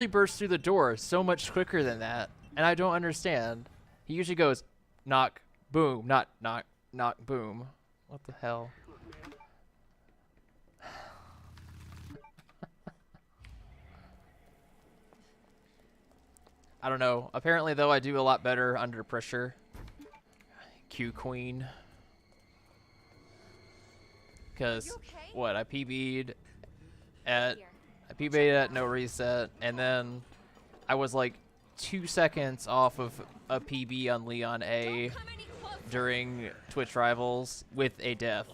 bursts through the door so much quicker than that, and I don't understand. He usually goes knock, boom, not knock, knock, boom. What the hell? I don't know. Apparently, though, I do a lot better under pressure. Q Queen. Because, what, I PB'd at no reset, and then I was like 2 seconds off of a PB on Leon A during Twitch Rivals with a death.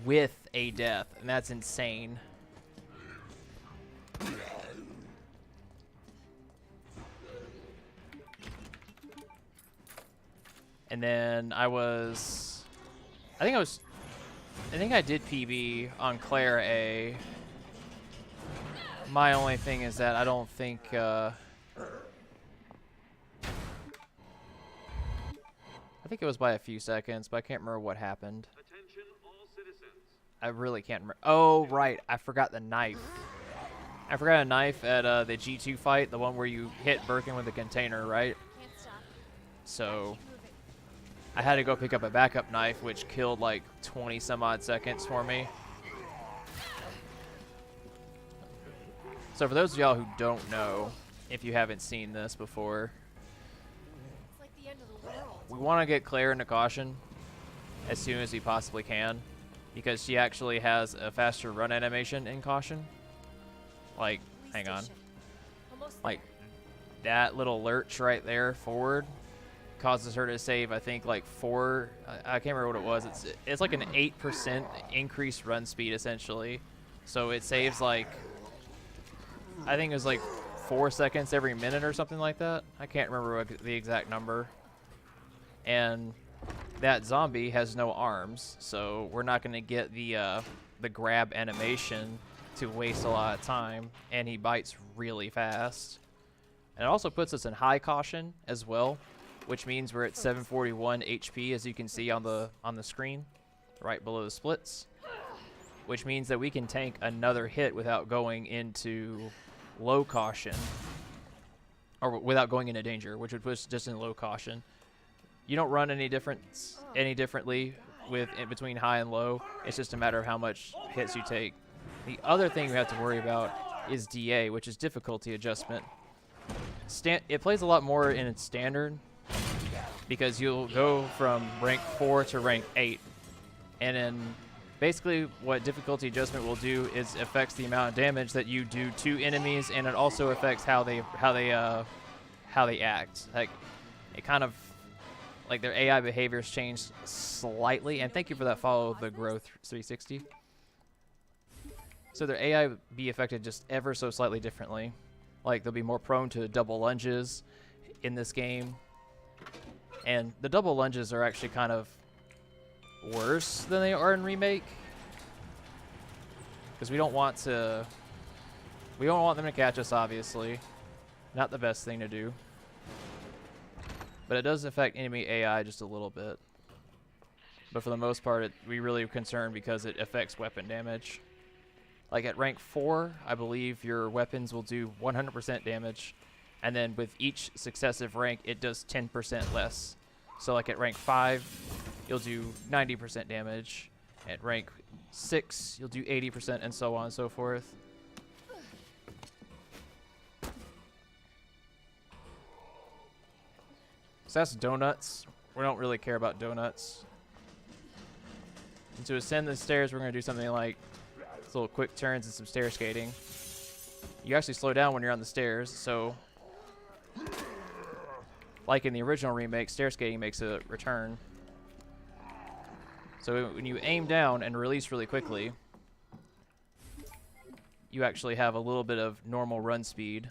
With a death, and that's insane. And then I think I did PB on Claire A. My only thing is that I don't think, I think it was by a few seconds, but I can't remember what happened. Attention all citizens. I really can't remember. Oh, right. I forgot the knife. I forgot a knife at the G2 fight, the one where you hit Birkin with the container, right? So I had to go pick up a backup knife, which killed like 20 some odd seconds for me. So for those of y'all who don't know, if you haven't seen this before, It's like the end of the world. we want to get Claire into caution as soon as we possibly can, because she actually has a faster run animation in caution. Like, hang on. Like, that little lurch right there forward causes her to save, I think, like I can't remember what it was. It's like an 8% increased run speed, essentially. So it saves, like, I think it was like 4 seconds every minute or something like that. I can't remember the exact number. And that zombie has no arms, so we're not going to get the grab animation to waste a lot of time, and he bites really fast. And it also puts us in high caution as well, which means we're at 741 HP, as you can see on the screen, right below the splits, which means that we can tank another hit without going into low caution, or without going into danger, which would put us just in low caution. You don't run any differently with in between high and low. It's just a matter of how much hits you take. The other thing we have to worry about is DA, which is difficulty adjustment. It plays a lot more in its standard, because you'll go from rank 4 to rank 8, and then basically what difficulty adjustment will do is affects the amount of damage that you do to enemies, and it also affects how they act. Like, it kind of, like, their AI behaviors change slightly. And thank you for that follow, the Growth 360. So their AI be affected just ever so slightly differently. Like, they'll be more prone to double lunges in this game. And the double lunges are actually kind of worse than they are in Remake, because we don't want them to catch us, obviously. Not the best thing to do. But it does affect enemy AI just a little bit. But for the most part, we really are concerned because it affects weapon damage. Like at rank 4, I believe your weapons will do 100% damage. And then with each successive rank, it does 10% less. So like at rank 5, you'll do 90% damage. At rank 6, you'll do 80%, and so on and so forth. So that's donuts. We don't really care about donuts. And to ascend the stairs, we're going to do something like little quick turns and some stair skating. You actually slow down when you're on the stairs, so like in the original remake, stair skating makes a return. So when you aim down and release really quickly, you actually have a little bit of normal run speed.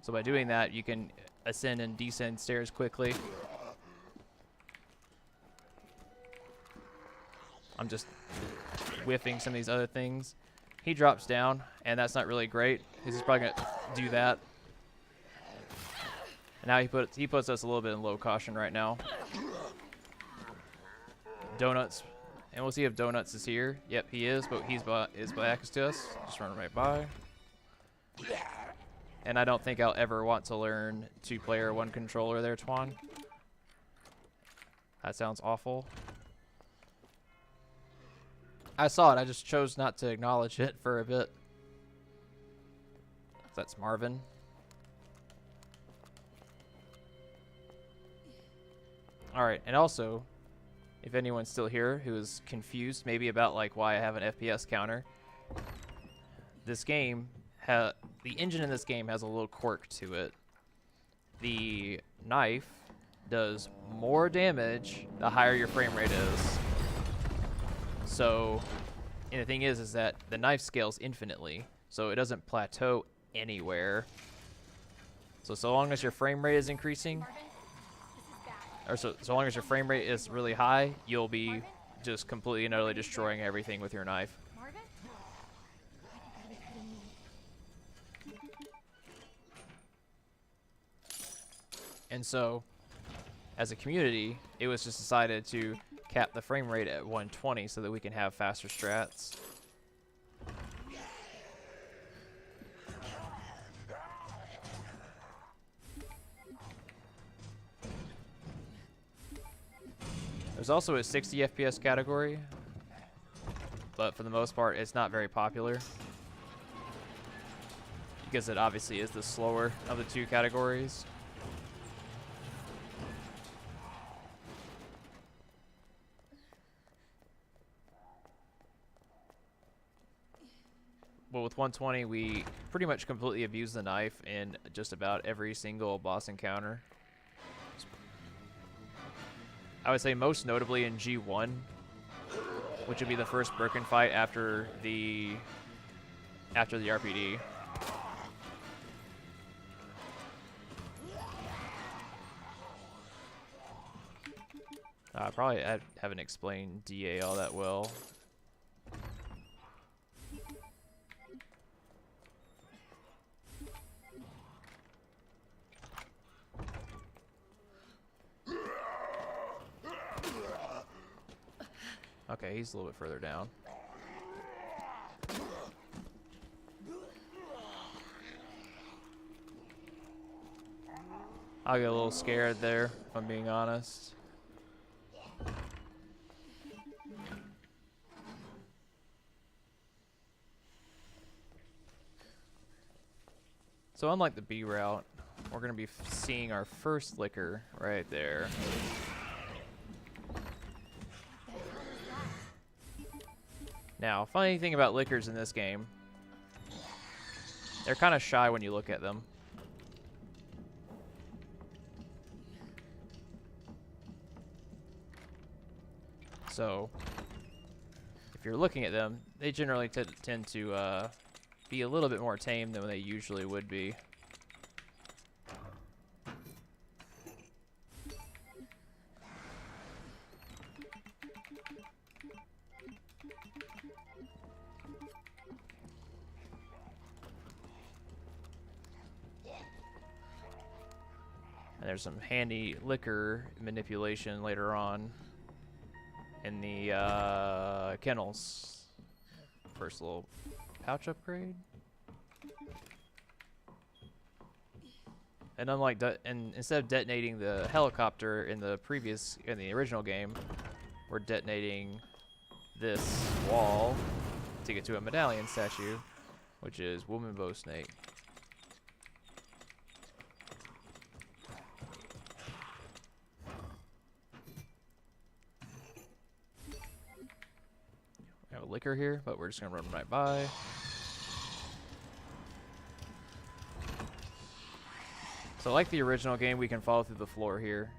So by doing that, you can ascend and descend stairs quickly. I'm just whiffing some of these other things. He drops down, and that's not really great. He's probably going to do that. And now he puts us a little bit in low caution right now. Donuts. And we'll see if Donuts is here. Yep, he is, but his back is to us. Just run right by. and I don't think I'll ever want to learn 2-player 1 controller there, Twan. That sounds awful. I saw it, I just chose not to acknowledge it for a bit. That's Marvin. Alright, and also, if anyone's still here who is confused maybe about like why I have an FPS counter, this game the engine in this game has a little quirk to it. The knife does more damage the higher your frame rate is. So, and the thing is that the knife scales infinitely, so it doesn't plateau anywhere. So long as your frame rate is increasing, or so long as your frame rate is really high, you'll be just completely and utterly destroying everything with your knife. Marvin? And so, as a community, it was just decided to cap the frame rate at 120 so that we can have faster strats. There's also a 60 FPS category, but for the most part, it's not very popular because it obviously is the slower of the two categories. But with 120, we pretty much completely abuse the knife in just about every single boss encounter. I would say most notably in G1, which would be the first Birkin fight after the RPD. Probably I haven't explained DA all that well. Okay, he's a little bit further down. I'll get a little scared there, if I'm being honest. So unlike the B route, we're going to be seeing our first licker right there. Now, funny thing about lickers in this game, they're kind of shy when you look at them. So, if you're looking at them, they generally tend to be a little bit more tame than they usually would be. And there's some handy liquor manipulation later on in the kennels. First little pouch upgrade. And unlike instead of detonating the helicopter in the original game, we're detonating this wall to get to a medallion statue, which is Woman Bow Snake. We have a liquor here, but we're just gonna run right by. So like the original game, we can follow through the floor here,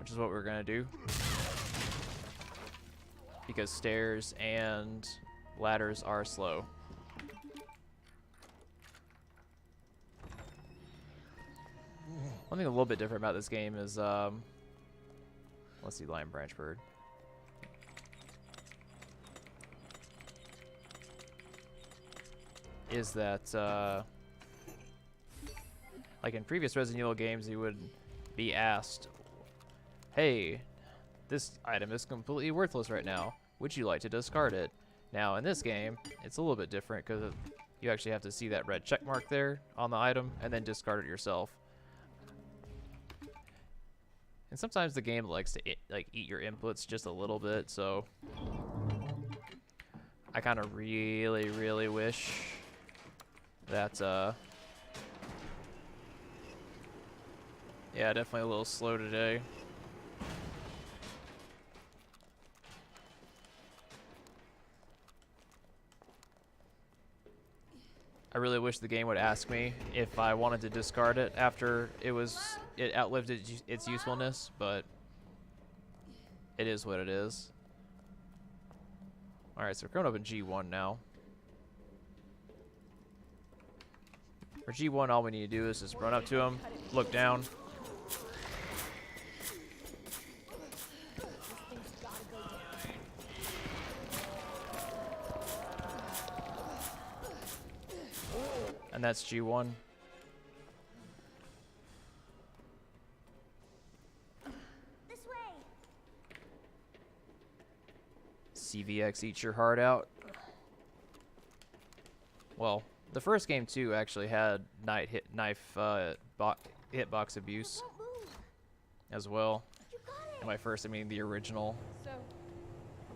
which is what we're gonna do. Because stairs and ladders are slow. One thing a little bit different about this game is, let's see, Lion Branch Bird. Is that, like in previous Resident Evil games, you would be asked, hey, this item is completely worthless right now. Would you like to discard it? Now, in this game, it's a little bit different because you actually have to see that red check mark there on the item and then discard it yourself. And sometimes the game likes to eat your inputs just a little bit, so I kind of really wish that yeah, definitely a little slow today. I really wish the game would ask me if I wanted to discard it after it outlived its usefulness, but it is what it is. Alright, so we're coming up in G1 now. For G1, all we need to do is just run up to him, look down. And that's G1. This way. CVX eats your heart out. Well, the first game too actually had hitbox abuse Won't move. as well. You got it. And by first, I mean the original. So,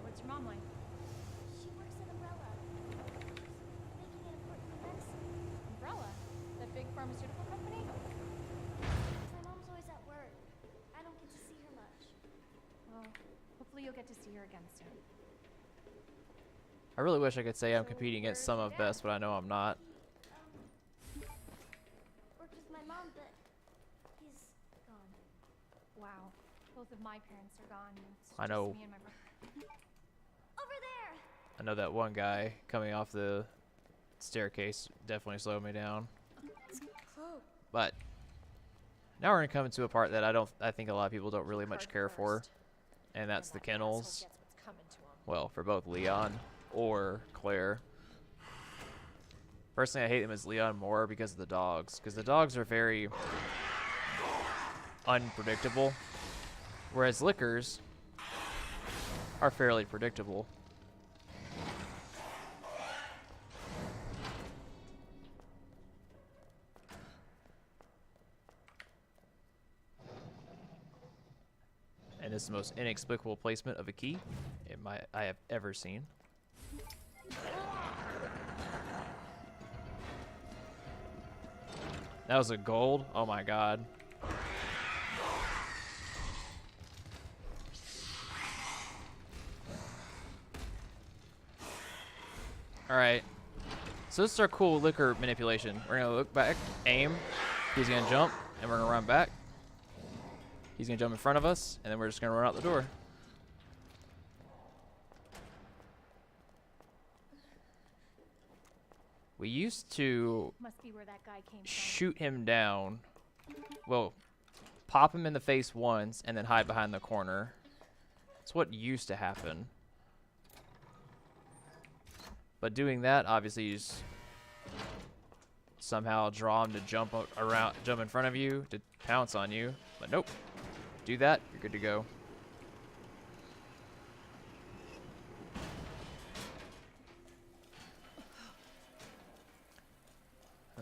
what's your mom like? She works at Umbrella. Making an important medicine. Umbrella? That big pharmaceutical company? My mom's always at work. I don't get to see her much. Well, hopefully you'll get to see her again soon. I really wish I could say I'm competing against some of best, but I know I'm not. Worked with my mom, but he's gone. Wow. Both of my parents are gone. It's I just know. me and my brother. Over there. I know that one guy coming off the staircase definitely slowed me down. Close. But now we're gonna come into a part that I think a lot of people don't really much care for, and that's the kennels. Well, for both Leon or Claire. Personally, I hate them as Leon more because of the dogs. Because the dogs are very unpredictable. Whereas Lickers are fairly predictable. And this is the most inexplicable placement of a key I have ever seen. That was a gold? Oh my god. Alright. So this is our cool liquor manipulation. We're gonna look back, aim, he's gonna jump, and we're gonna run back. He's gonna jump in front of us, and then we're just gonna run out the door. We used to Must be where that guy came from. shoot him down. Well, pop him in the face once, and then hide behind the corner. That's what used to happen. But doing that, obviously, you just somehow draw him to jump in front of you, to pounce on you. But nope. Do that, you're good to go.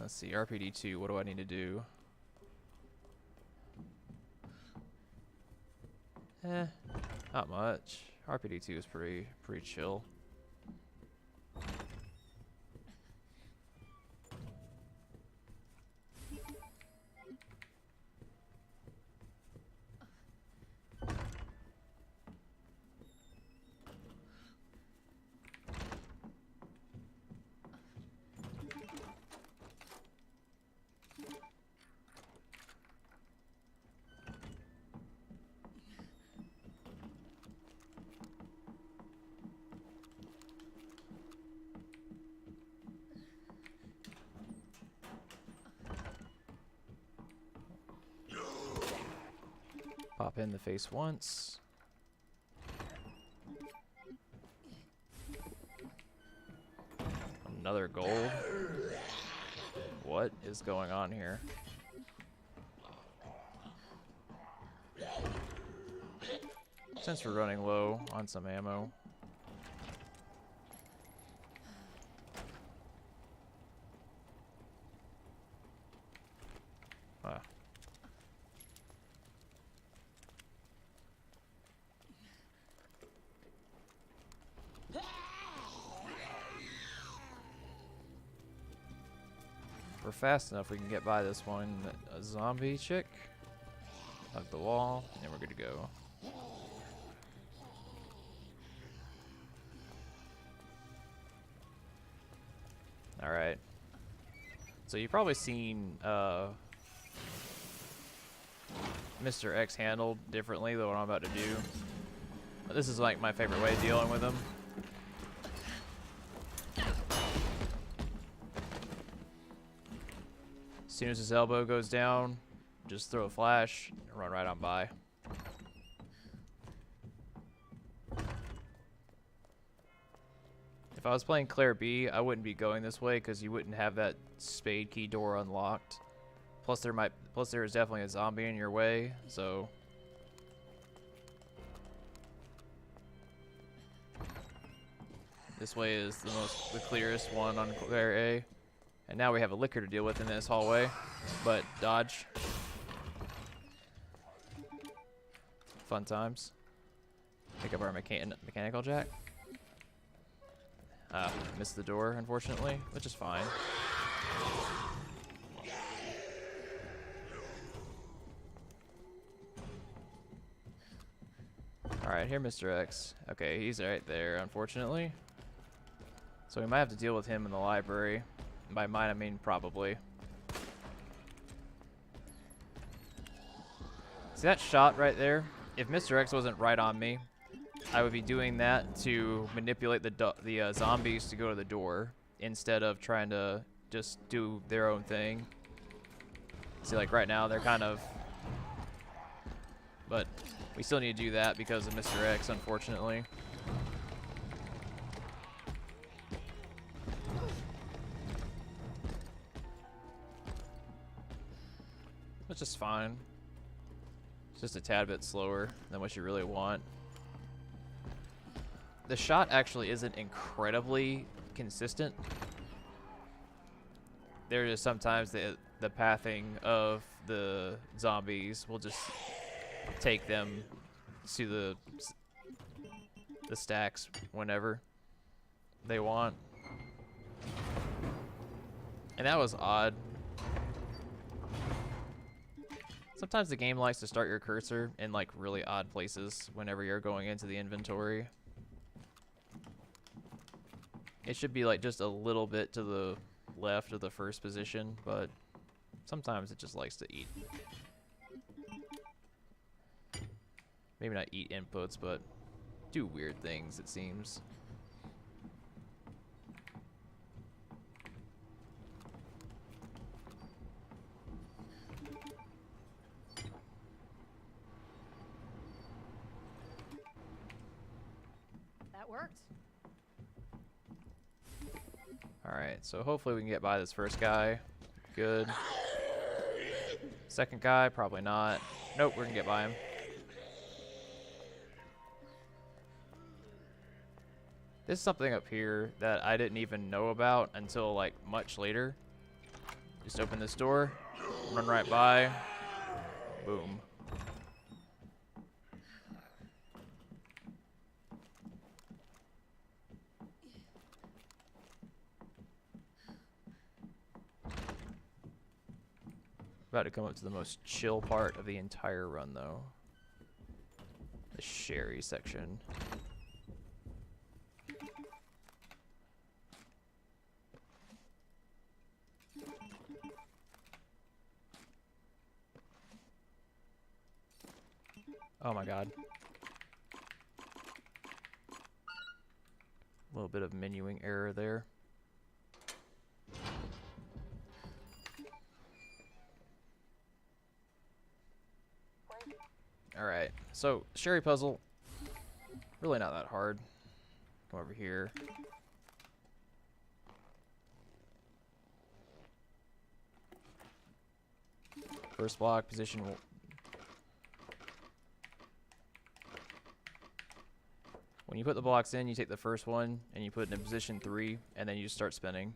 Let's see, RPD2, what do I need to do? Not much. RPD2 is pretty chill. Pop in the face once. Another gold. What is going on here? Since we're running low on some ammo. If we're fast enough, we can get by this one. A zombie chick. Hug the wall, and we're good to go. Alright. So you've probably seen Mr. X handled differently than what I'm about to do. But this is like my favorite way of dealing with him. As soon as his elbow goes down, just throw a flash and run right on by. If I was playing Claire B, I wouldn't be going this way because you wouldn't have that spade key door unlocked. Plus there is definitely a zombie in your way, so this way is the clearest one on Claire A. And now we have a liquor to deal with in this hallway, but dodge. Fun times. Pick up our mechanical jack. Missed the door, unfortunately, which is fine. Alright, here, Mr. X. Okay, he's right there, unfortunately. So we might have to deal with him in the library. By mine, I mean probably. See that shot right there? If Mr. X wasn't right on me, I would be doing that to manipulate the zombies to go to the door instead of trying to just do their own thing. See, like right now, they're kind of... But we still need to do that because of Mr. X, unfortunately. Which is fine. It's just a tad bit slower than what you really want. The shot actually isn't incredibly consistent. There is sometimes the pathing of the zombies will just take them to the stacks whenever they want. And that was odd. Sometimes the game likes to start your cursor in like really odd places whenever you're going into the inventory. It should be like just a little bit to the left of the first position, but sometimes it just likes to eat. Maybe not eat inputs, but do weird things, it seems. That worked. Alright, so hopefully we can get by this first guy. Good. Second guy, probably not. Nope, we're gonna get by him. There's something up here that I didn't even know about until like much later. Just open this door, run right by, boom. About to come up to the most chill part of the entire run though. The Sherry section. Oh my god. A little bit of menuing error there. Alright, so Sherry puzzle, really not that hard. Come over here. First block, position. When you put the blocks in, you take the first one and you put it in position 3, and then you just start spinning.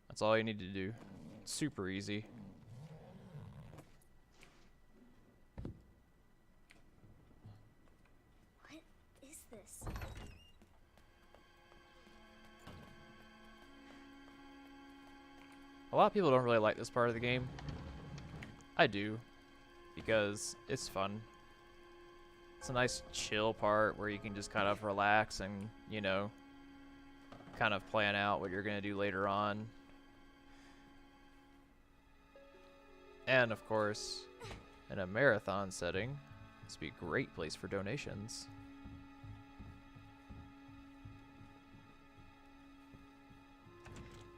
That's all you need to do. Super easy. A lot of people don't really like this part of the game. I do, because it's fun. It's a nice chill part where you can just kind of relax and, you know, kind of plan out what you're going to do later on. And of course, in a marathon setting, this would be a great place for donations.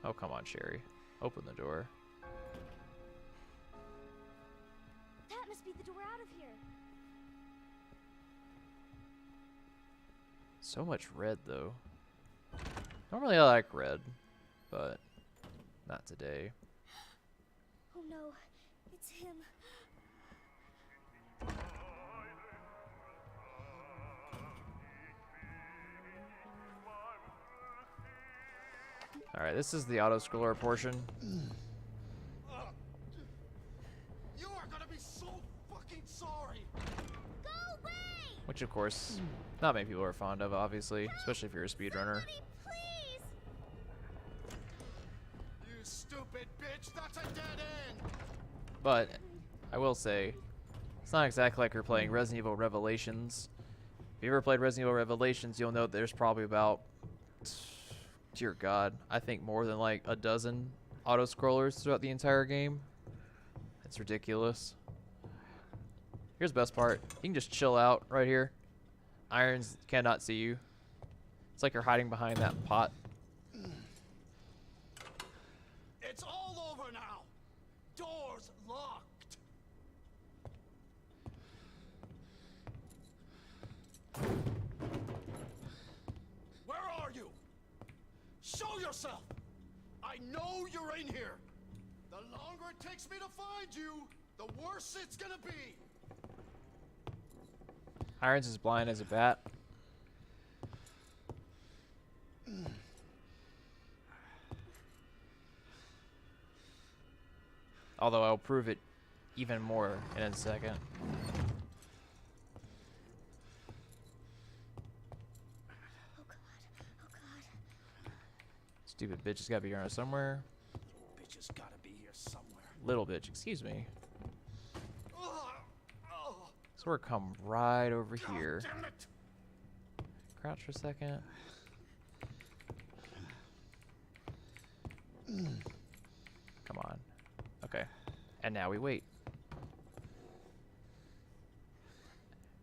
Oh, come on, Sherry. Open the door. That must be the door out of here. So much red, though. Normally I like red, but not today. Oh no, it's him. Alright, this is the auto-scroller portion. You are gonna be so fucking sorry. Go away! Which, of course, not many people are fond of, obviously, especially if you're a speedrunner. Somebody, please! You stupid bitch, that's a dead end. But I will say, it's not exactly like you're playing Resident Evil Revelations. If you ever played Resident Evil Revelations, you'll know that there's probably about, dear God, I think more than like a dozen auto-scrollers throughout the entire game. It's ridiculous. Here's the best part. You can just chill out right here. Irons cannot see you. It's like you're hiding behind that pot. It's all over now. Doors locked. Where are you? Show yourself. I know you're in here. The longer it takes me to find you, the worse it's gonna be. Irons is blind as a bat. Although I'll prove it even more in a second. Oh god, oh god. Stupid bitch has got to be around somewhere. Bitch has gotta be here somewhere. Little bitch, excuse me. Ugh. Oh, So we're come right over God here. damn it. Crouch for a second. Come on. Okay. And now we wait.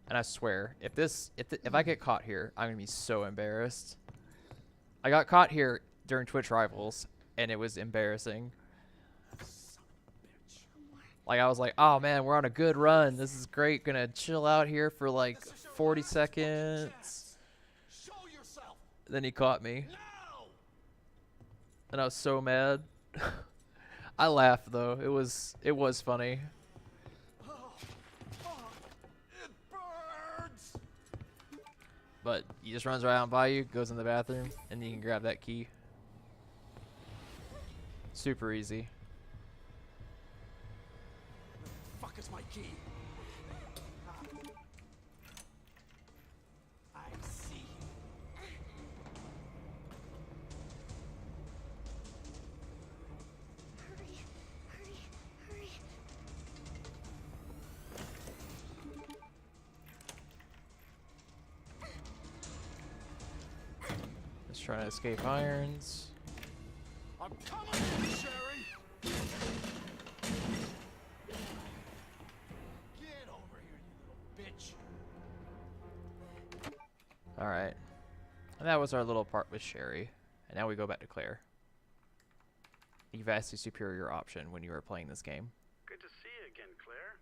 And I swear, if I get caught here, I'm gonna be so embarrassed. I got caught here during Twitch Rivals, and it was embarrassing. Like, I was like, oh man, we're on a good run. This is great. Gonna chill out here for like 40 seconds. Show yourself Then he caught me. now. And I was so mad. I laughed though. It was funny. It burns. But he just runs right on by you, goes in the bathroom, and you can grab that key. Super easy. Fuck is my key? I see. Hurry, hurry, hurry. Just trying to escape irons. I'm coming in, Sherry. Get over here, you little bitch. Alright. And that was our little part with Sherry. And now we go back to Claire. A vastly superior option when you were playing this game. Good to see you again, Claire.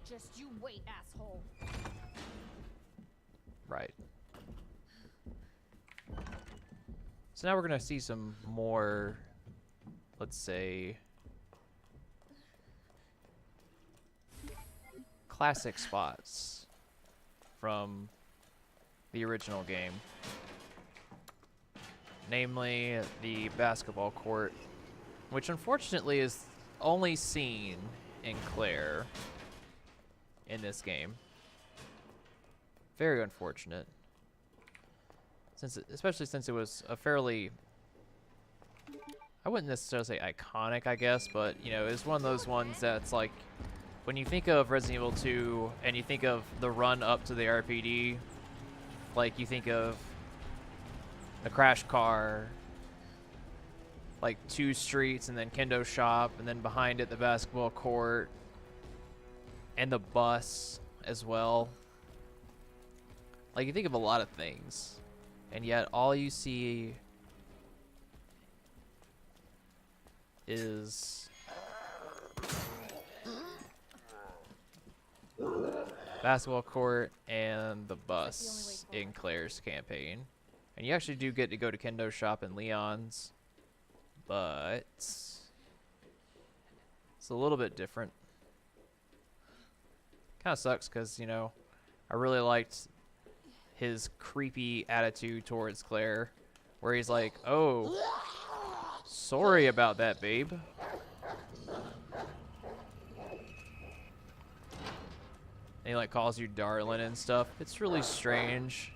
Just you wait, asshole. Right. So now we're going to see some more, let's say, classic spots from the original game. Namely, the basketball court, which unfortunately is only seen in Claire in this game. Very unfortunate. especially since it was a fairly, I wouldn't necessarily say iconic, I guess, but you know, it's one of those ones that's like, when you think of Resident Evil 2 and you think of the run up to the RPD, like you think of the crash car, like 2 streets and then Kendo shop, and then behind it the basketball court and the bus as well. Like you think of a lot of things, and yet all you see is basketball court and the bus in Claire's campaign. And you actually do get to go to Kendo shop and Leon's, but it's a little bit different. Kind of sucks because, you know, I really liked his creepy attitude towards Claire, where he's like, oh, sorry about that, babe. And he like calls you darling and stuff. It's really strange,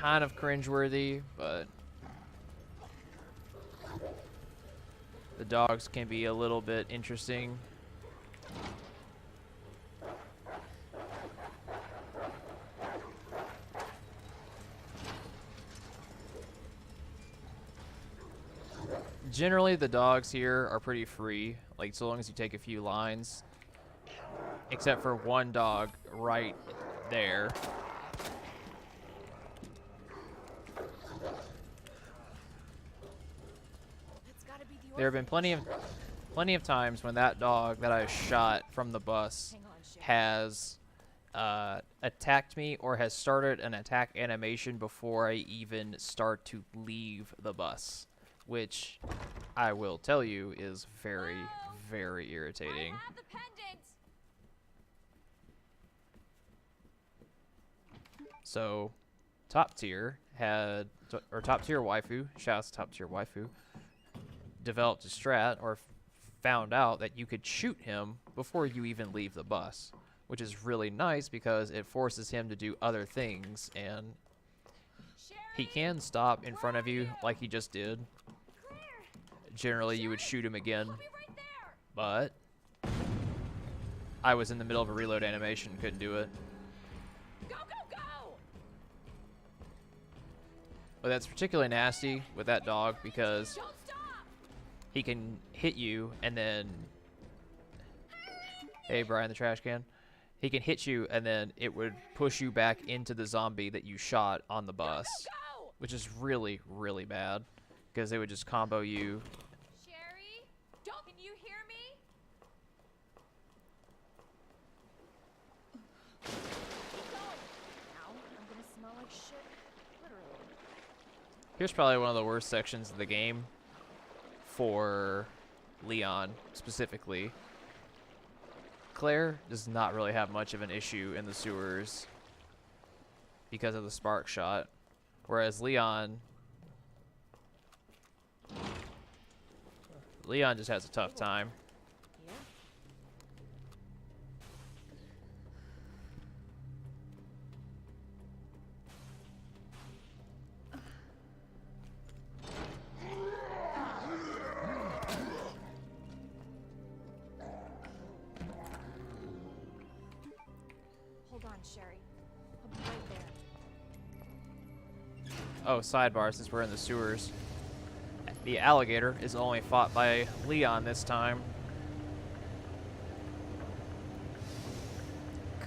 kind of cringeworthy, but the dogs can be a little bit interesting. Generally, the dogs here are pretty free, like so long as you take a few lines. Except for one dog right there. There have been plenty of times when that dog that I shot from the bus has attacked me or has started an attack animation before I even start to leave the bus, which I will tell you is very, very irritating. So, top tier waifu, shouts to top tier waifu, developed a strat or found out that you could shoot him before you even leave the bus, which is really nice because it forces him to do other things, and he can stop in front of you like he just did. Generally, you would shoot him again, but I was in the middle of a reload animation, couldn't do it. But that's particularly nasty with that dog because he can hit you and then... Hey, Brian the trash can. He can hit you and then it would push you back into the zombie that you shot on the bus. Which is really, really bad because they would just combo you. Sherry, can you hear me? Now I'm gonna smell like shit. Here's probably one of the worst sections of the game for Leon specifically. Claire does not really have much of an issue in the sewers because of the spark shot, whereas Leon just has a tough time. Sherry. I'll be right there. Oh, sidebar, since we're in the sewers. The alligator is only fought by Leon this time.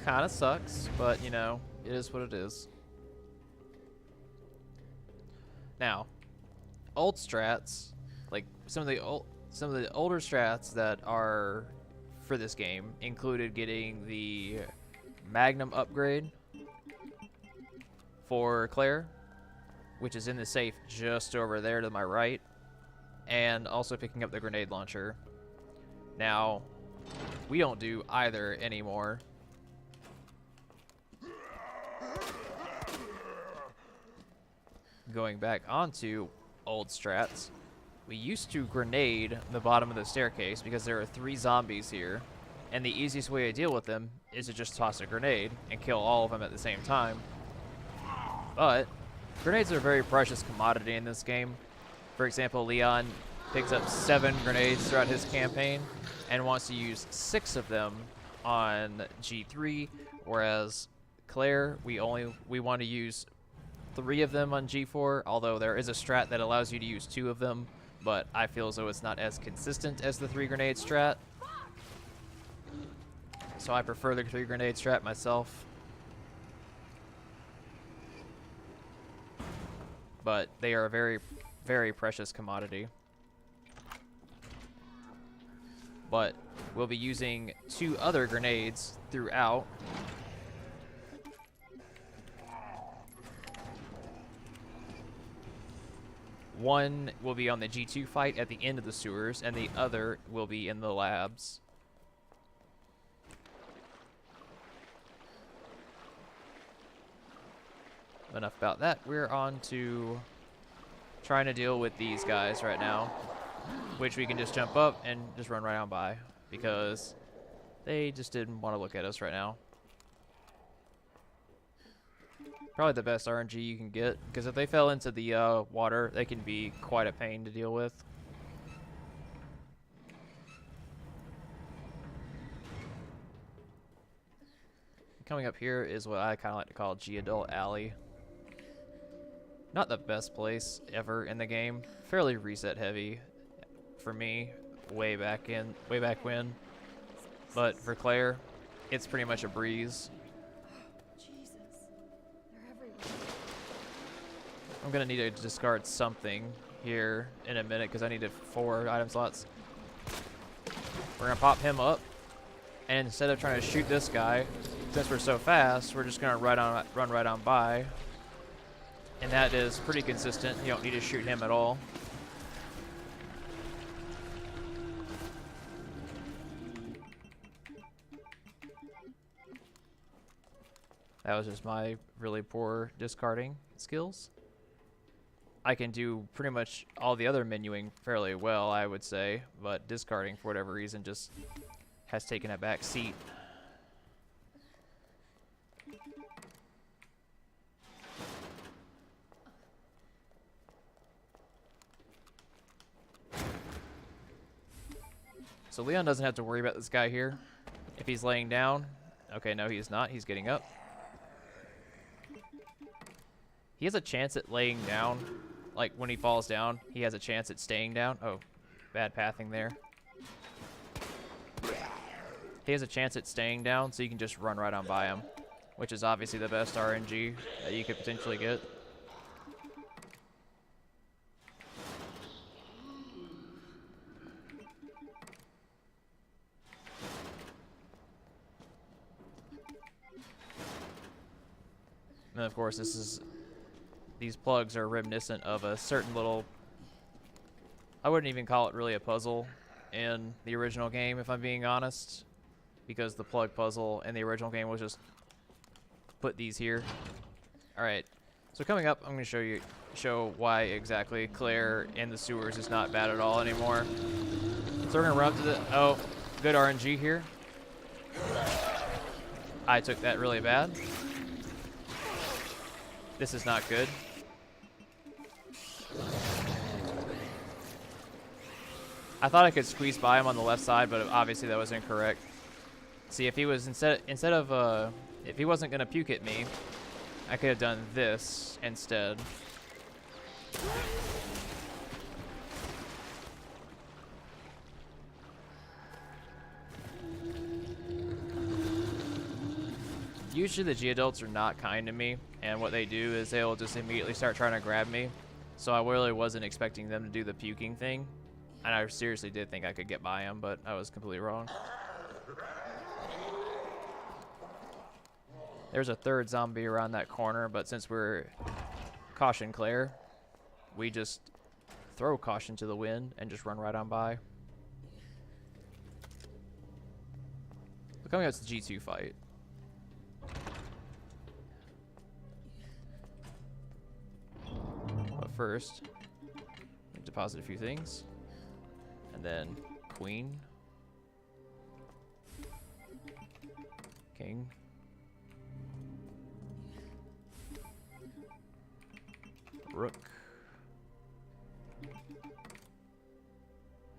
Kinda sucks, but you know, it is what it is. Now, old strats, like some of the older strats that are for this game included getting the Magnum upgrade for Claire, which is in the safe just over there to my right, and also picking up the grenade launcher. Now, we don't do either anymore. Going back onto old strats, we used to grenade the bottom of the staircase because there are 3 zombies here. And the easiest way to deal with them is to just toss a grenade and kill all of them at the same time. But Grenades are a very precious commodity in this game. For example, Leon picks up 7 grenades throughout his campaign and wants to use 6 of them on G3, whereas Claire, we want to use 3 of them on G4, although there is a strat that allows you to use 2 of them, but I feel as though it's not as consistent as the 3 grenade strat. So I prefer the 3 grenade strat myself. But they are a very, very precious commodity. But we'll be using 2 other grenades throughout. One will be on the G2 fight at the end of the sewers, and the other will be in the labs. Enough about that. We're on to trying to deal with these guys right now, which we can just jump up and just run right on by because they just didn't want to look at us right now. Probably the best RNG you can get, because if they fell into the water, they can be quite a pain to deal with. Coming up here is what I kind of like to call G-Adult Alley. Not the best place ever in the game. Fairly reset heavy for me way back when. But for Claire, it's pretty much a breeze. Jesus. They're everywhere. I'm gonna need to discard something here in a minute because I needed 4 item slots. We're gonna pop him up, and instead of trying to shoot this guy, since we're so fast, we're just gonna run right on by. And that is pretty consistent. You don't need to shoot him at all. That was just my really poor discarding skills. I can do pretty much all the other menuing fairly well, I would say, but discarding for whatever reason just has taken a back seat. So Leon doesn't have to worry about this guy here. If he's laying down, okay, no, he's not. He's getting up. He has a chance at laying down. Like, when he falls down, he has a chance at staying down. Oh, bad pathing there. He has a chance at staying down, so you can just run right on by him, which is obviously the best RNG that you could potentially get. And of course, these plugs are reminiscent of a certain little, I wouldn't even call it really a puzzle in the original game, if I'm being honest, because the plug puzzle in the original game was just put these here. All right, so coming up, I'm going to show why exactly Claire in the sewers is not bad at all anymore. So we're going to run up to the, oh, good RNG here. I took that really bad. This is not good. I thought I could squeeze by him on the left side, but obviously that was incorrect. See, if he was if he wasn't gonna puke at me, I could have done this instead. Usually the G-Adults are not kind to me, and what they do is they'll just immediately start trying to grab me. So I really wasn't expecting them to do the puking thing. And I seriously did think I could get by him, but I was completely wrong. There's a third zombie around that corner, but since we're Caution Claire, we just throw caution to the wind and just run right on by. But coming up to the G2 fight. But first, deposit a few things. And then Queen. King. Rook.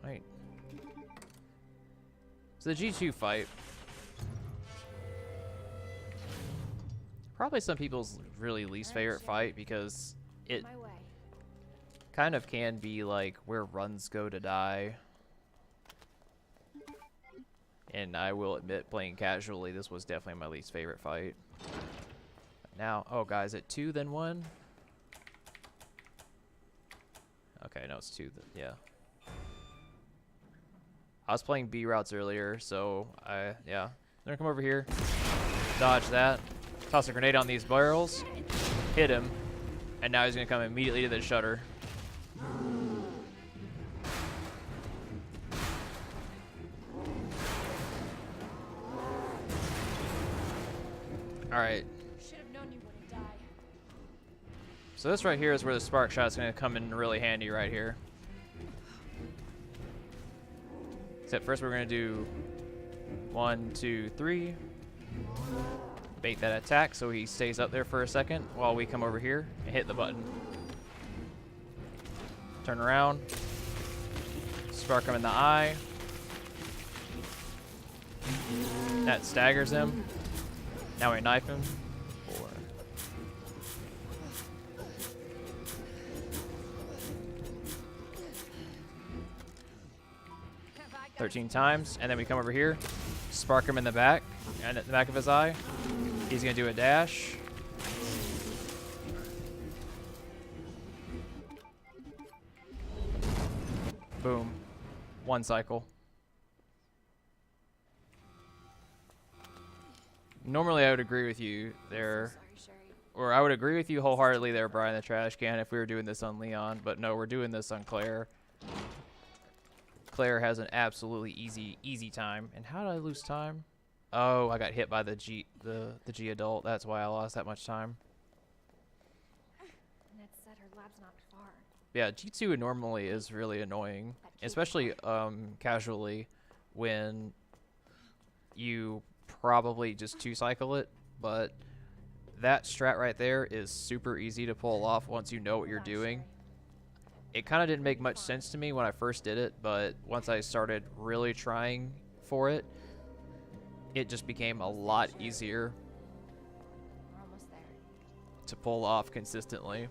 Right. So the G2 fight. Probably some people's really least favorite fight because it My way. kind of can be like where runs go to die. And I will admit, playing casually, this was definitely my least favorite fight. Now, oh guys, at 2 then 1? Okay, no, it's 2, yeah. I was playing B routes earlier, so yeah. They're gonna come over here, dodge that, toss a grenade on these barrels, hit him, and now he's gonna come immediately to the shutter. Alright, Should have known you wouldn't die. so this right here is where the spark shot's gonna come in really handy right here. Except first we're gonna do 1, 2, 3. Bait that attack so he stays up there for a second while we come over here and hit the button. Turn around. Spark him in the eye. That staggers him. Now we knife him. 4. 13 times, and then we come over here, spark him in the back, and at the back of his eye. He's gonna do a dash. Boom. 1 cycle. Normally I would agree with you there, Sorry, Sherry. or I would agree with you wholeheartedly there, Brian the Trash Can, if we were doing this on Leon, but no, we're doing this on Claire. Claire has an absolutely easy time. And how did I lose time? Oh, I got hit by the G adult. That's why I lost that much time. Ned said her lab's not far. Yeah, G2 normally is really annoying, especially casually when you probably just 2-cycle it, but that strat right there is super easy to pull off once you know what you're doing. It kind of didn't make much sense to me when I first did it, but once I started really trying for it, it just became a lot easier We're almost there. to pull off consistently.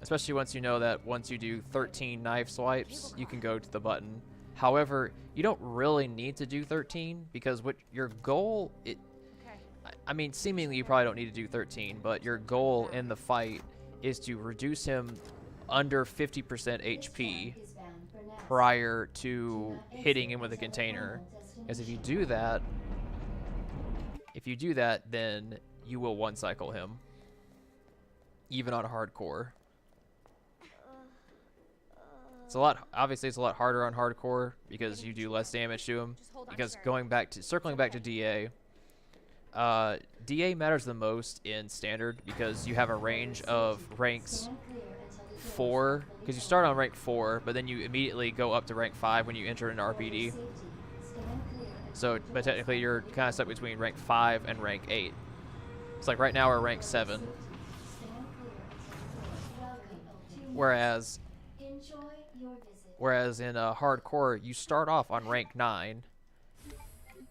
Especially once you know that once you do 13 knife swipes, you can go to the button. However, you don't really need to do 13 because what your goal, Okay. I mean, seemingly you probably don't need to do 13, but your goal in the fight is to reduce him under 50% HP prior to hitting him with a container. Because if you do that, then you will 1-cycle him, even on hardcore. It's a lot. Obviously, it's a lot harder on hardcore because you do less damage to him. Just hold on, Because Sherry. circling back to DA, DA matters the most in standard because you have a range of ranks 4, because you start on rank 4, but then you immediately go up to rank 5 when you enter an RPD. So, but technically you're kind of stuck between rank 5 and rank 8. It's like right now we're rank 7. Whereas in hardcore, you start off on rank 9,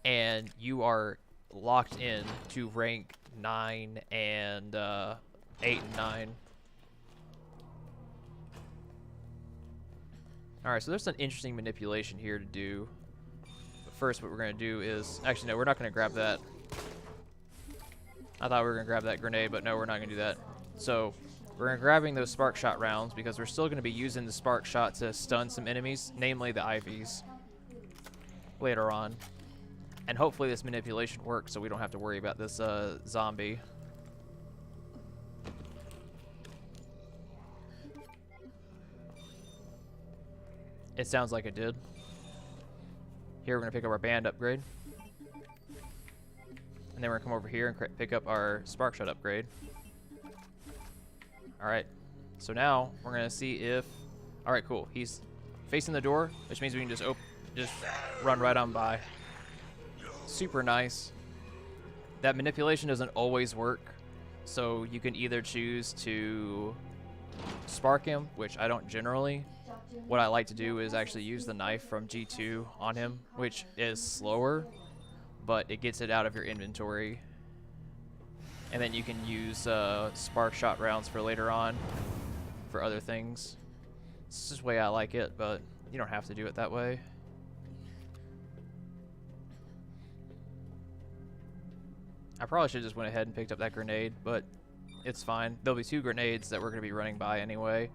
and you are locked in to rank 9 and 8 and 9. Alright, so there's an interesting manipulation here to do. But first, what we're going to do is... Actually, no, we're not going to grab that. I thought we were going to grab that grenade, but no, we're not going to do that. So, we're going to grabbing those spark shot rounds because we're still going to be using the spark shot to stun some enemies, namely the IVs, later on. And hopefully this manipulation works so we don't have to worry about this zombie. It sounds like it did. Here we're going to pick up our band upgrade. And then we're going to come over here and pick up our spark shot upgrade. Alright, so now we're going to see if... Alright, cool. He's facing the door, which means we can just run right on by. Super nice. That manipulation doesn't always work, So you can either choose to spark him, which I don't generally. What I like to do is actually use the knife from G2 on him, which is slower, but it gets it out of your inventory. And then you can use spark shot rounds for later on for other things. It's just the way I like it, but you don't have to do it that way. I probably should have just went ahead and picked up that grenade, but it's fine. There'll be 2 grenades that we're going to be running by anyway.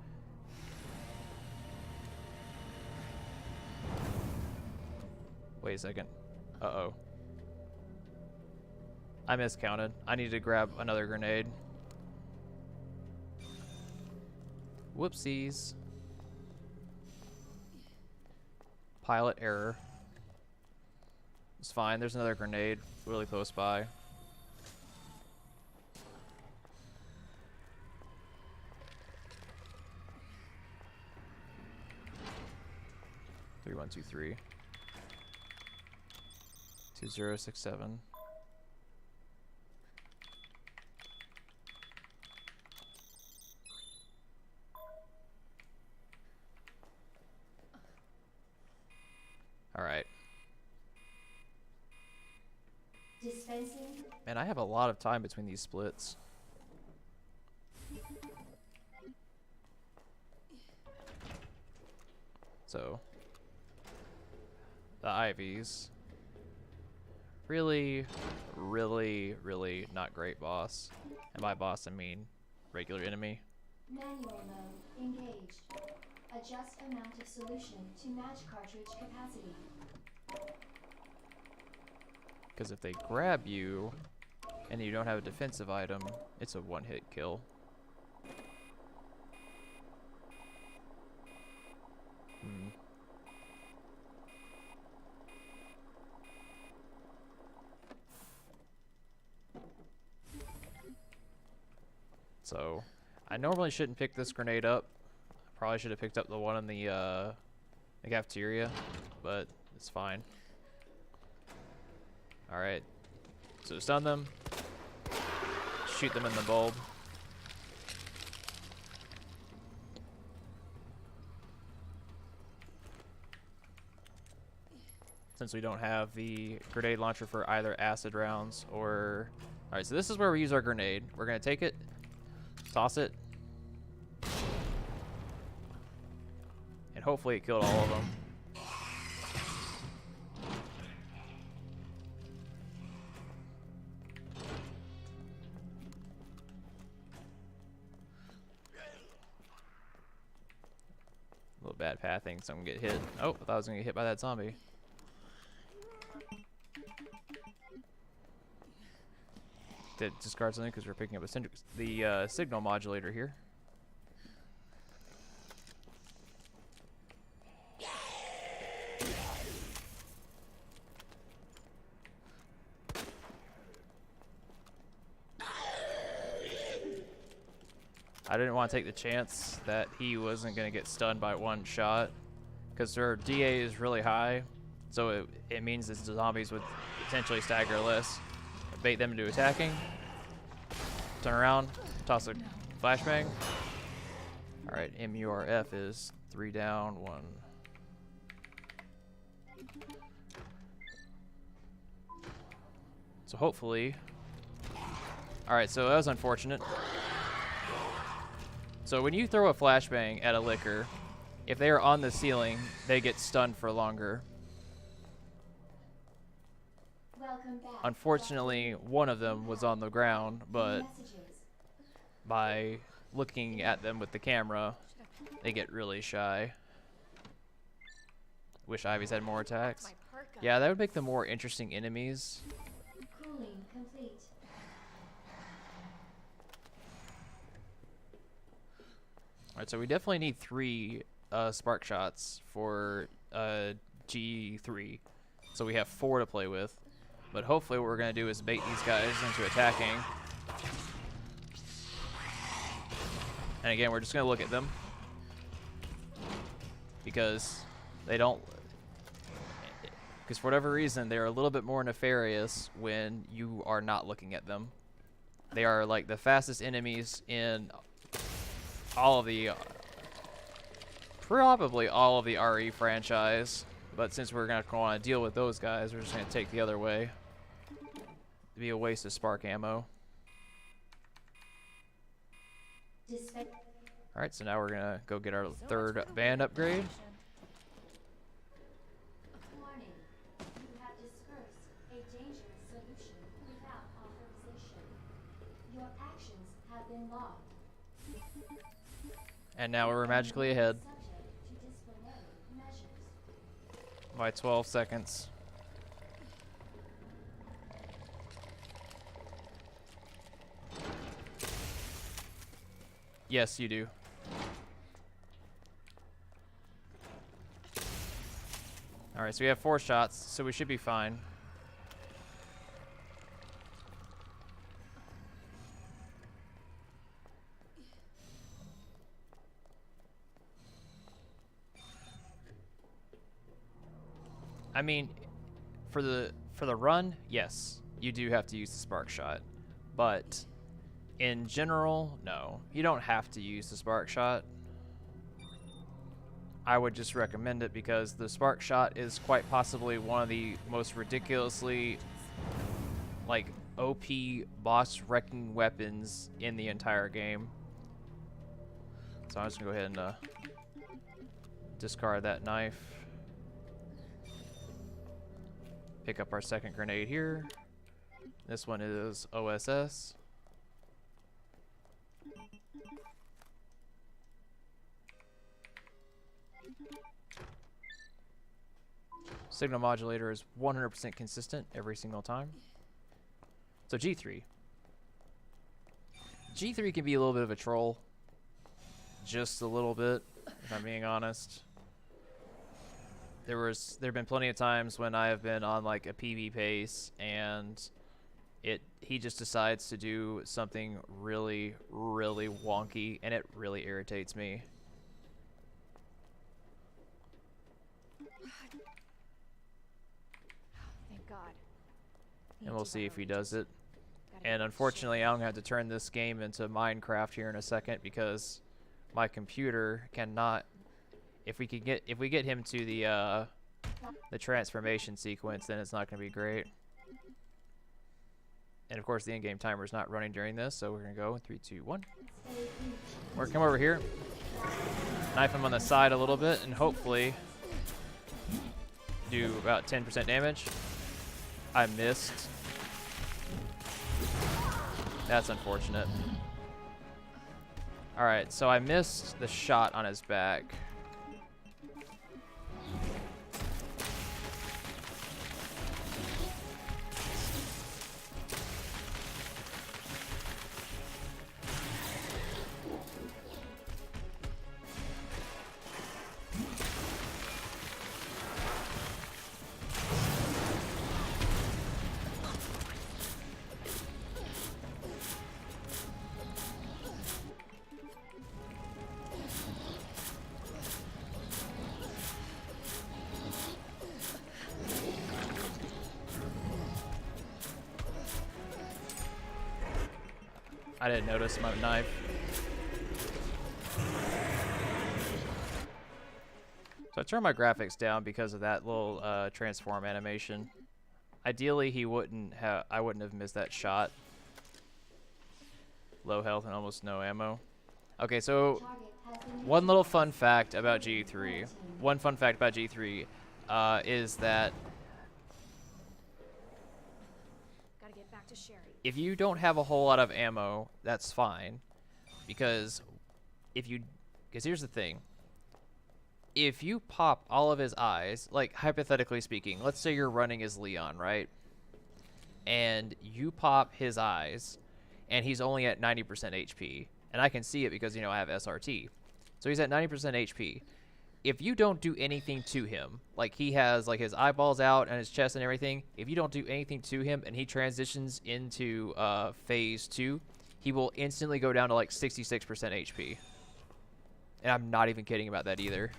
Wait a second. Uh-oh. I miscounted. I need to grab another grenade. Whoopsies. Pilot error. It's fine. There's another grenade really close by. Three, 1, 2, 3. 2067. All right. Dispensing. Man, I have a lot of time between these splits. So, the IVs. Really, really, really not great boss. And by boss, I mean regular enemy. Manual mode engaged. Adjust amount of solution to match cartridge capacity. Because if they grab you and you don't have a defensive item, it's a one-hit kill. So, I normally shouldn't pick this grenade up. Probably should have picked up the one in the cafeteria, but it's fine. Alright, so stun them, shoot them in the bulb. Since we don't have the grenade launcher for either acid rounds or... Alright, so this is where we use our grenade. We're going to take it, toss it, and hopefully it killed all of them. A little bad pathing, so I'm going to get hit. Oh, I thought I was going to get hit by that zombie. Did discard something because we're picking up the signal modulator here. I didn't want to take the chance that he wasn't going to get stunned by one shot because their DA is really high, so it means that the zombies would potentially stagger less. Bait them into attacking. Turn around, toss a flashbang. Alright, MURF is 3 down, 1. So hopefully... Alright, so that was unfortunate. So when you throw a flashbang at a licker, if they are on the ceiling, they get stunned for longer. Unfortunately, one of them was on the ground, but by looking at them with the camera, they get really shy. Wish Ivy's had more attacks. Yeah, that would make them more interesting enemies. Cooling complete. Alright, so we definitely need 3 spark shots for G3. So we have 4 to play with. But hopefully what we're going to do is bait these guys into attacking. And again, we're just going to look at them. Because they don't... Because for whatever reason, they're a little bit more nefarious when you are not looking at them. They are like the fastest enemies in all of the, probably all of the RE franchise. But since we're not going to want to deal with those guys, we're just going to take the other way. It'd be a waste of spark ammo. Dispe- Alright, so now we're going to go get our third band upgrade. Warning. You have dispersed a dangerous solution without authorization. Your actions have been logged. And now we're magically ahead Subject to disciplinary measures. by 12 seconds. Yes, you do. Alright, so we have 4 shots, so we should be fine. I mean, for the run, yes, you do have to use the spark shot, but in general, no, you don't have to use the spark shot. I would just recommend it because the spark shot is quite possibly one of the most ridiculously like OP boss wrecking weapons in the entire game. So I'm just gonna go ahead and discard that knife. Pick up our second grenade here. This one is OSS. Signal modulator is 100% consistent every single time. So G3. G3 can be a little bit of a troll. Just a little bit, if I'm being honest. There have been plenty of times when I have been on like a PB pace and he just decides to do something really, really wonky, and it really irritates me. Thank God. And we'll see if he does it. And unfortunately, I'm gonna have to turn this game into Minecraft here in a second because my computer cannot. If we get him to the transformation sequence, then it's not gonna be great. And of course, the in-game timer is not running during this, so we're gonna go 3, 2, 1. We're gonna come over here, knife him on the side a little bit, and hopefully do about 10% damage. I missed. That's unfortunate. Alright, so I missed the shot on his back. I didn't notice my knife. So I turned my graphics down because of that little transform animation. Ideally, I wouldn't have missed that shot. Low health and almost no ammo. Okay, so one little fun fact about G3. One fun fact about G3 is that Gotta get back to Sherry. if you don't have a whole lot of ammo, that's fine. Because here's the thing. If you pop all of his eyes, like hypothetically speaking, let's say you're running as Leon, right? And you pop his eyes, and he's only at 90% HP. And I can see it because, I have SRT. So he's at 90% HP. If you don't do anything to him, like he has like his eyeballs out and his chest and everything, if you don't do anything to him and he transitions into phase 2, he will instantly go down to like 66% HP. And I'm not even kidding about that either.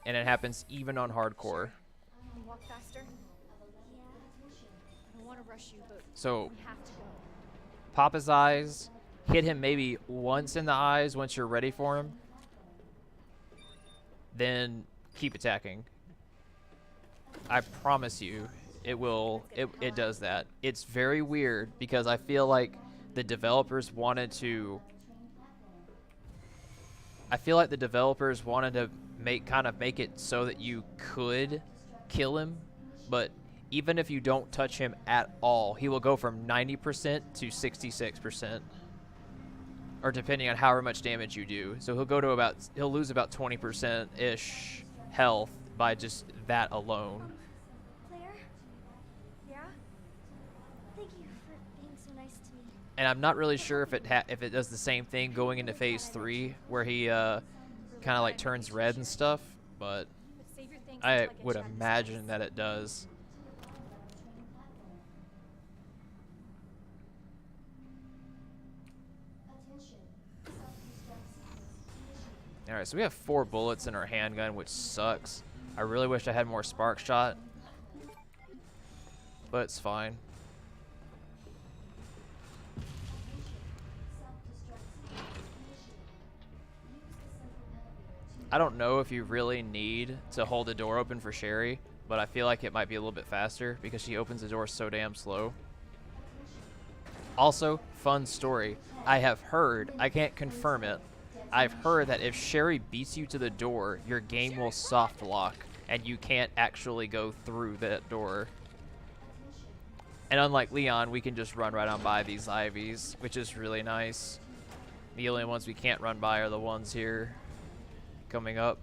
And it happens even on hardcore. Walk faster. I don't want to rush you, but So we have to go. pop his eyes, hit him maybe once in the eyes once you're ready for him. Then keep attacking. I promise you, it does that. It's very weird because I feel like the developers wanted to make it so that you could kill him, but even if you don't touch him at all, he will go from 90% to 66%. Or depending on however much damage you do. So he'll lose about 20%-ish health by just that alone. Claire? Yeah? Thank you for being so nice to me. And I'm not really sure if it does the same thing going into phase 3 where he kind of like turns red and stuff, but But save your thanks I until get would you out of this imagine place. that it does. Attention. Self-destruct sequence initiated. Alright, so we have 4 bullets in our handgun, which sucks. I really wish I had more spark shot, but it's fine. I don't know if you really need to hold the door open for Sherry, but I feel like it might be a little bit faster because she opens the door so damn slow. Also, fun story. I have heard, I can't confirm it, I've heard that if Sherry beats you to the door, your game will soft lock and you can't actually go through that door. And unlike Leon, we can just run right on by these Ivies, which is really nice. The only ones we can't run by are the ones here coming up.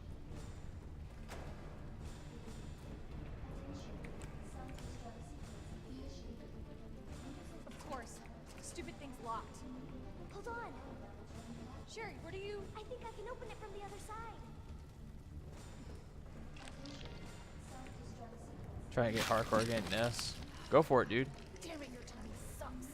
Of course. Stupid thing's locked. Hold on. Sherry, where do you... I think I can open it from the other side. Trying to get hardcore again, Ness. Go for it, dude. Damn it, your timing sucks.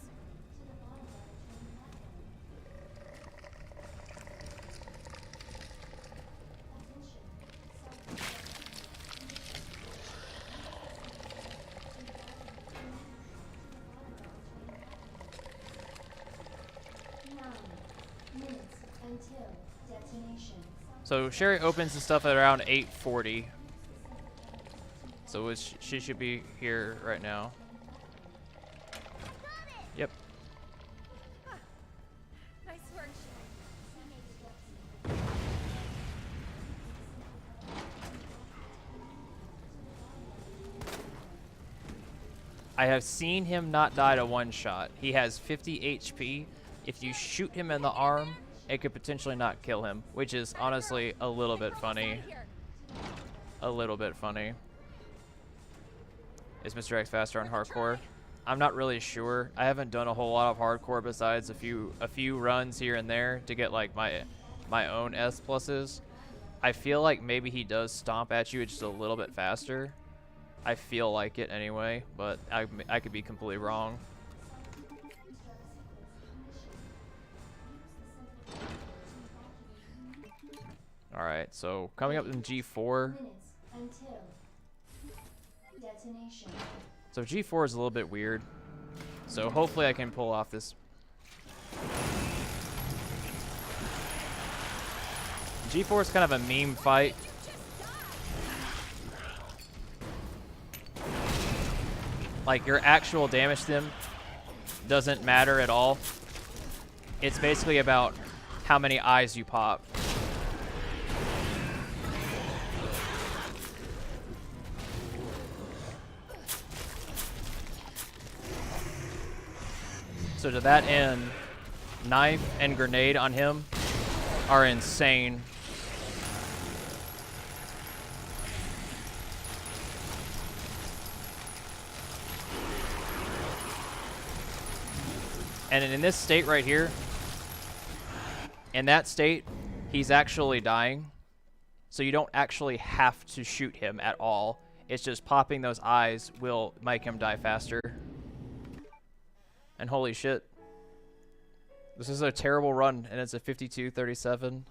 Until detonation. So Sherry opens the stuff at around 8:40. So she should be here right now. Yep. Nice work, Sherry. I have seen him not die to one shot. He has 50 HP. If you shoot him in the arm, it could potentially not kill him, which is honestly a little bit funny. A little bit funny. Is Mr. X faster on hardcore? I'm not really sure. I haven't done a whole lot of hardcore besides a few runs here and there to get like my own S pluses. I feel like maybe he does stomp at you just a little bit faster. I feel like it anyway, but I could be completely wrong. Alright, so coming up in G4. Minutes until detonation. So G4 is a little bit weird. So hopefully I can pull off this. G4 is kind of a meme fight. Like your actual damage to them doesn't matter at all. It's basically about how many eyes you pop. So to that end, knife and grenade on him are insane. And in this state right here, in that state, he's actually dying. So you don't actually have to shoot him at all. It's just popping those eyes will make him die faster. And holy shit. This is a terrible run, and it's a 52-37.